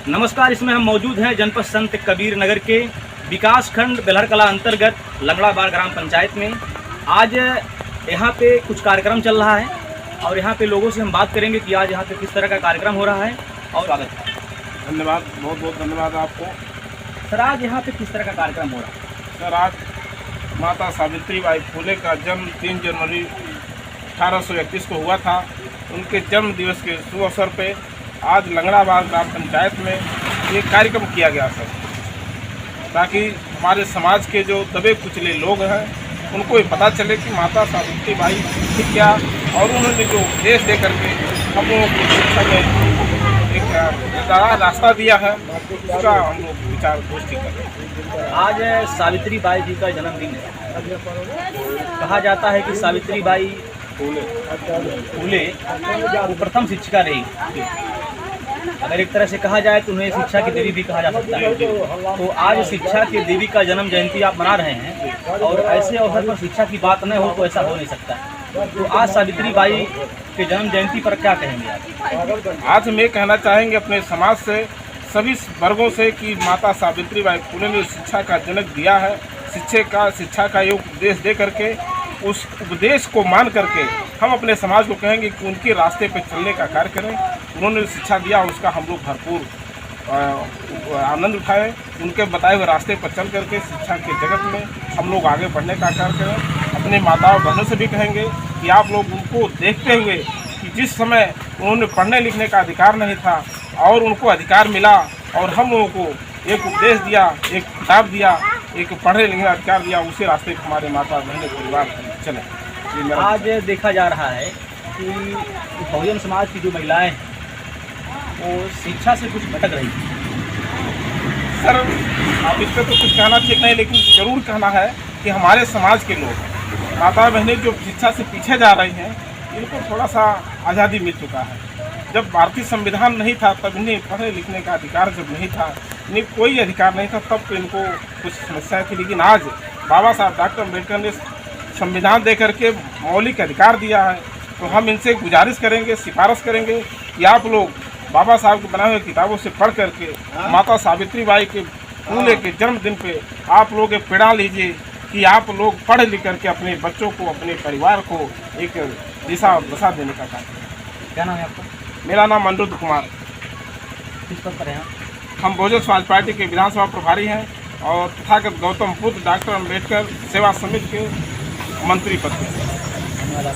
नमस्कार। इसमें हम मौजूद हैं जनपद संत कबीर नगर के विकास खंड बेलहर कला अंतर्गत लंगड़ाबाड़ ग्राम पंचायत में। आज यहाँ पे कुछ कार्यक्रम चल रहा है और यहाँ पे लोगों से हम बात करेंगे कि आज यहाँ पे किस तरह का कार्यक्रम हो रहा है। और स्वागत है। धन्यवाद, बहुत बहुत धन्यवाद आपको। सर, आज यहाँ पे किस तरह का कार्यक्रम हो रहा है? सर, आज माता सावित्रीबाई फुले का जन्म 3 जनवरी 1831 को हुआ था। उनके जन्म दिवस के शुभ अवसर पे आज लंगड़ाबाड़ ग्राम पंचायत में एक कार्यक्रम किया गया सर, ताकि हमारे समाज के जो दबे कुचले लोग हैं उनको ये पता चले कि माता सावित्रीबाई थी क्या और उन्होंने जो उपदेश दे करके हम लोगों को शिक्षा में एक नया रास्ता दिया है, उसका हम लोग विचार गोष्ठी कर रहे हैं। आज सावित्रीबाई जी का जन्मदिन है। कहा जाता है कि सावित्रीबाई फुले वो प्रथम शिक्षिका रही। अगर एक तरह से कहा जाए तो उन्हें शिक्षा की देवी भी कहा जा सकता है। तो आज शिक्षा की देवी का जन्म जयंती आप मना रहे हैं और ऐसे अवसर पर शिक्षा की बात न हो तो ऐसा हो नहीं सकता। तो आज सावित्रीबाई के जन्म जयंती पर क्या कहेंगे आप? आज हम ये कहना चाहेंगे अपने समाज से, सभी वर्गों से, कि माता सावित्रीबाई फुले ने शिक्षा का जनक दिया है। शिक्षा का ये उपदेश दे करके, उस उपदेश को मान करके हम अपने समाज को कहेंगे कि उनके रास्ते पर चलने का कार्य करें। उन्होंने शिक्षा दिया, उसका हम लोग भरपूर आनंद उठाएं। उनके बताए हुए रास्ते पर चल करके शिक्षा के जगत में हम लोग आगे बढ़ने का कार्य करें। अपने माताओं बहनों से भी कहेंगे कि आप लोग उनको देखते हुए कि जिस समय उन्होंने पढ़ने लिखने का अधिकार नहीं था और उनको अधिकार मिला और हम लोगों को एक उपदेश दिया, एक किताब दिया, एक पढ़ने लिखने का अधिकार दिया, उसी रास्ते पर हमारे माता बहनें परिवार चले। आज देखा जा रहा है कि बहुजन समाज की जो महिलाएं हैं वो शिक्षा से कुछ भटक रही है। सर, आप इस पर तो कुछ कहना ठीक नहीं, लेकिन ज़रूर कहना है कि हमारे समाज के लोग, माता बहनें जो शिक्षा से पीछे जा रही हैं, इनको थोड़ा सा आज़ादी मिल चुका है। जब भारतीय संविधान नहीं था तब इन्हें पढ़ने लिखने का अधिकार जब नहीं था, इन्हें कोई अधिकार नहीं था, तब तो इनको कुछ समस्याएं थी। लेकिन आज बाबा साहब डॉक्टर अम्बेडकर ने संविधान दे करके मौलिक अधिकार दिया है। तो हम इनसे गुजारिश करेंगे, सिफारिश करेंगे कि आप लोग बाबा साहब के बनाए हुए किताबों से पढ़ करके माता सावित्रीबाई के फुले के जन्मदिन पे आप लोग एक प्रेरणा लीजिए कि आप लोग पढ़ लिख करके अपने बच्चों को, अपने परिवार को एक दिशा दशा देने का कार्य करें। क्या नाम है आपका? मेरा नाम अनिरुद्ध कुमार। किस पद पर हैं? हम बहुजन समाज पार्टी के विधानसभा प्रभारी हैं और तथागत गौतम बुद्ध डॉक्टर अम्बेडकर सेवा समिति के मंत्री पद पर।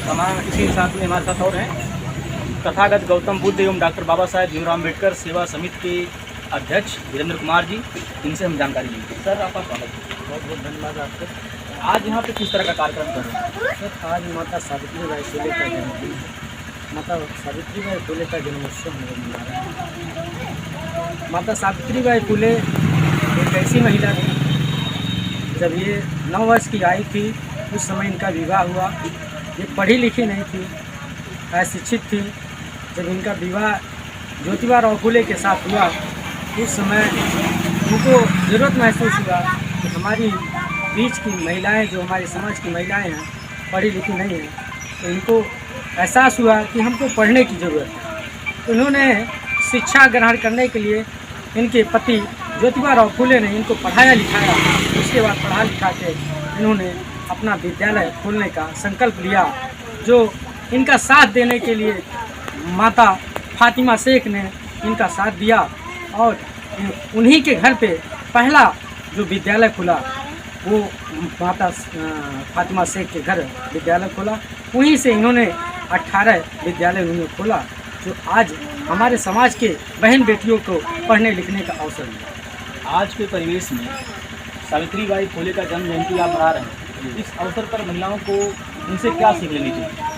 हमारे इसी साथ में हमारे साथ और हैं तथागत गौतम बुद्ध एवं डॉक्टर बाबा साहेब भीमराव अम्बेडकर सेवा समिति के अध्यक्ष वीरेंद्र कुमार जी, इनसे हम जानकारी लेंगे। सर, आपका स्वागत है। बहुत बहुत धन्यवाद आपको। आज यहाँ पे किस तरह का कार्यक्रम कर रहे हैं? सर, आज माता सावित्रीबाई फुले का जन्मदिन है। माता सावित्रीबाई फुले का जन्मोत्सव हम लोग मना रहे हैं। माता सावित्रीबाई फुले एक ऐसी महिला थी, जब ये 9 वर्ष की आई थी उस समय इनका विवाह हुआ। ये पढ़ी लिखी नहीं थी, अशिक्षित थी। जब इनका विवाह ज्योतिबा फुले के साथ हुआ उस समय उनको ज़रूरत महसूस हुआ कि हमारी बीच की महिलाएं, जो हमारे समाज की महिलाएं हैं, पढ़ी लिखी नहीं हैं, तो इनको एहसास हुआ कि हमको पढ़ने की ज़रूरत है। तो उन्होंने शिक्षा ग्रहण करने के लिए इनके पति ज्योतिबा फुले ने इनको पढ़ाया लिखाया। उसके बाद पढ़ा लिखा के इन्होंने अपना विद्यालय खोलने का संकल्प लिया। जो इनका साथ देने के लिए माता फातिमा शेख ने इनका साथ दिया और उन्हीं के घर पे पहला जो विद्यालय खुला वो माता फातिमा शेख के घर विद्यालय खोला। वहीं से इन्होंने 18 विद्यालय उन्होंने खोला, जो आज हमारे समाज के बहन बेटियों को पढ़ने लिखने का अवसर मिला। आज के परिवेश में सावित्रीबाई फुले का जन्म जयंती आप मना रहे हैं। इस अवसर पर महिलाओं को उनसे क्या सीख लेनी चाहिए?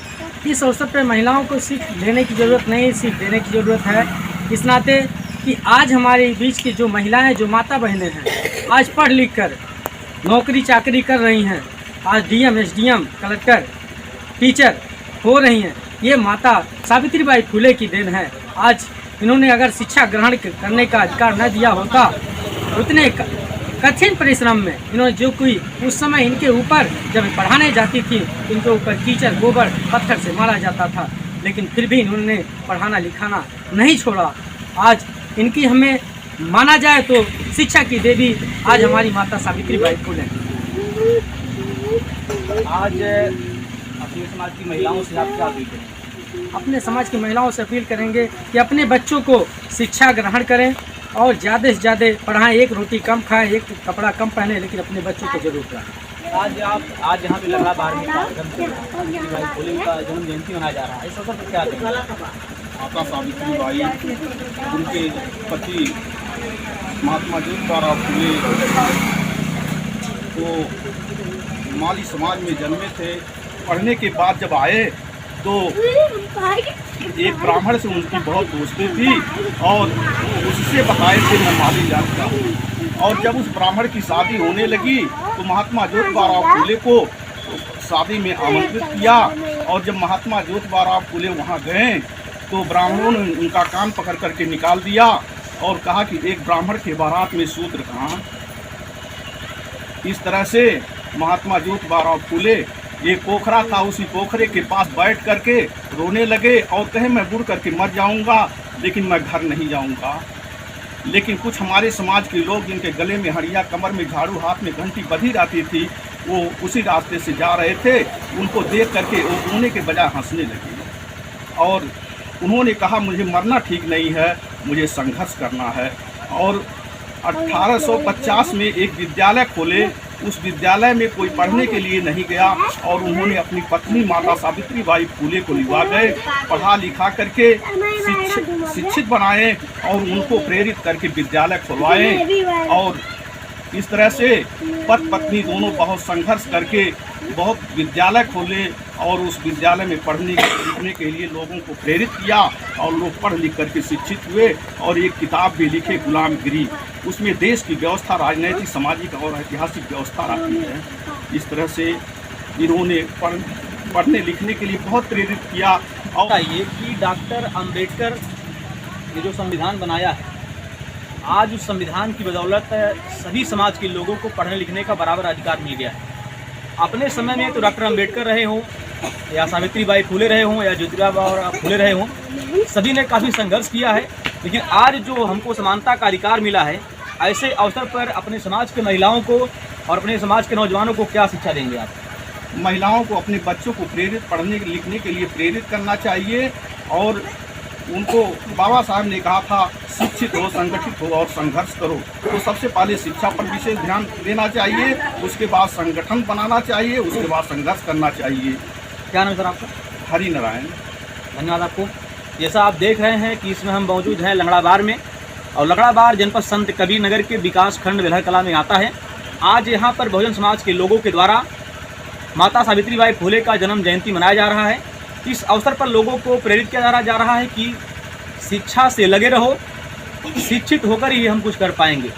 इस अवसर पर महिलाओं को सीख लेने की ज़रूरत नहीं, सीख देने की ज़रूरत है। इस नाते कि आज हमारे बीच की जो महिलाएं, जो माता बहनें हैं, आज पढ़ लिख कर नौकरी चाकरी कर रही हैं। आज डीएम, एसडीएम, कलेक्टर, टीचर हो रही हैं। ये माता सावित्रीबाई फुले की देन है। आज इन्होंने अगर शिक्षा ग्रहण करने का अधिकार न दिया होता, उतने कठिन परिश्रम में इन्होंने जो कोई उस समय इनके ऊपर जब पढ़ाने जाती थी, इनके ऊपर कीचड़ गोबर पत्थर से मारा जाता था, लेकिन फिर भी इन्होंने पढ़ाना लिखाना नहीं छोड़ा। आज इनकी हमें माना जाए तो शिक्षा की देवी आज हमारी माता सावित्रीबाई फुले हैं। आज अपने समाज की महिलाओं से आप क्या अपील करेंगे? अपने समाज की महिलाओं से अपील करेंगे कि अपने बच्चों को शिक्षा ग्रहण करें और ज़्यादा से ज़्यादा पढ़ाएं, एक रोटी कम खाएं, एक कपड़ा कम पहने, लेकिन अपने बच्चों को जरूर पढ़ाएं। आज यहाँ पे लंगड़ा बार में कार्यक्रम चल रहा है, सावित्रीबाई फुले का जन्म जयंती मनाया जा रहा है, इस अवसर पर क्या करेंगे? माता सावित्रीबाई उनके पति महात्मा ज्योतिबा फुले तो माली समाज में जन्मे थे। पढ़ने के बाद जब आए तो एक ब्राह्मण से उनकी बहुत दोस्ती थी और उससे बताए थे मैं माली जात का हूँ। और जब उस ब्राह्मण की शादी होने लगी तो महात्मा ज्योतिबा फुले को शादी में आमंत्रित किया। और जब महात्मा ज्योतिबा फुले वहाँ गए तो ब्राह्मणों ने उनका कान पकड़ करके निकाल दिया और कहा कि एक ब्राह्मण के बारात में शूद्र कहाँ। इस तरह से महात्मा ज्योतिबा फुले एक पोखरा था, उसी पोखरे के पास बैठ करके रोने लगे और कहे मैं बुड़ करके मर जाऊंगा लेकिन मैं घर नहीं जाऊंगा। लेकिन कुछ हमारे समाज के लोग जिनके गले में हड़िया, कमर में झाड़ू, हाथ में घंटी बंधी रहती थी, वो उसी रास्ते से जा रहे थे। उनको देख करके वो रोने के बजाय हंसने लगे और उन्होंने कहा मुझे मरना ठीक नहीं है, मुझे संघर्ष करना है। और 1850 में एक विद्यालय खोले। उस विद्यालय में कोई पढ़ने के लिए नहीं गया और उन्होंने अपनी पत्नी माता सावित्रीबाई फुले को लिवा गए, पढ़ा लिखा करके शिक्षित बनाए और उनको प्रेरित करके विद्यालय खुलवाए। और इस तरह से पति पत्नी दोनों बहुत संघर्ष करके बहुत विद्यालय खोले और उस विद्यालय में पढ़ने लिखने के लिए लोगों को प्रेरित किया और लोग पढ़ लिख करके शिक्षित हुए। और एक किताब भी लिखे, गुलामगिरी, उसमें देश की व्यवस्था, राजनीतिक, सामाजिक और ऐतिहासिक व्यवस्था रहती है। इस तरह से इन्होंने पढ़ने लिखने के लिए बहुत प्रेरित किया। और ये कि डॉक्टर अंबेडकर ने जो संविधान बनाया है, आज उस संविधान की बदौलत सभी समाज के लोगों को पढ़ने लिखने का बराबर अधिकार मिल गया है। अपने समय में तो डॉक्टर अंबेडकर रहे हों या सावित्रीबाई फुले रहे हों या ज्योतिबा फुले रहे हों, सभी ने काफ़ी संघर्ष किया है। लेकिन आज जो हमको समानता का अधिकार मिला है, ऐसे अवसर पर अपने समाज के महिलाओं को और अपने समाज के नौजवानों को क्या शिक्षा देंगे आप? महिलाओं को अपने बच्चों को प्रेरित पढ़ने लिखने के लिए प्रेरित करना चाहिए। और उनको बाबा साहब ने कहा था शिक्षित हो, संगठित हो और संघर्ष करो। तो सबसे पहले शिक्षा पर विशेष ध्यान देना चाहिए, उसके बाद संगठन बनाना चाहिए, उसके बाद संघर्ष करना चाहिए। क्या नाम है सर आपका? हरि नारायण। धन्यवाद आपको। जैसा आप देख रहे हैं कि इसमें हम मौजूद हैं लंगड़ा बार में, और लंगड़ा बार जनपद संत कबीर नगर के विकास खंड वेलहर कला में आता है। आज यहाँ पर बहुजन समाज के लोगों के द्वारा माता सावित्रीबाई फुले का जन्म जयंती मनाया जा रहा है। इस अवसर पर लोगों को प्रेरित किया जा रहा है कि शिक्षा से लगे रहो, शिक्षित होकर ही हम कुछ कर पाएंगे।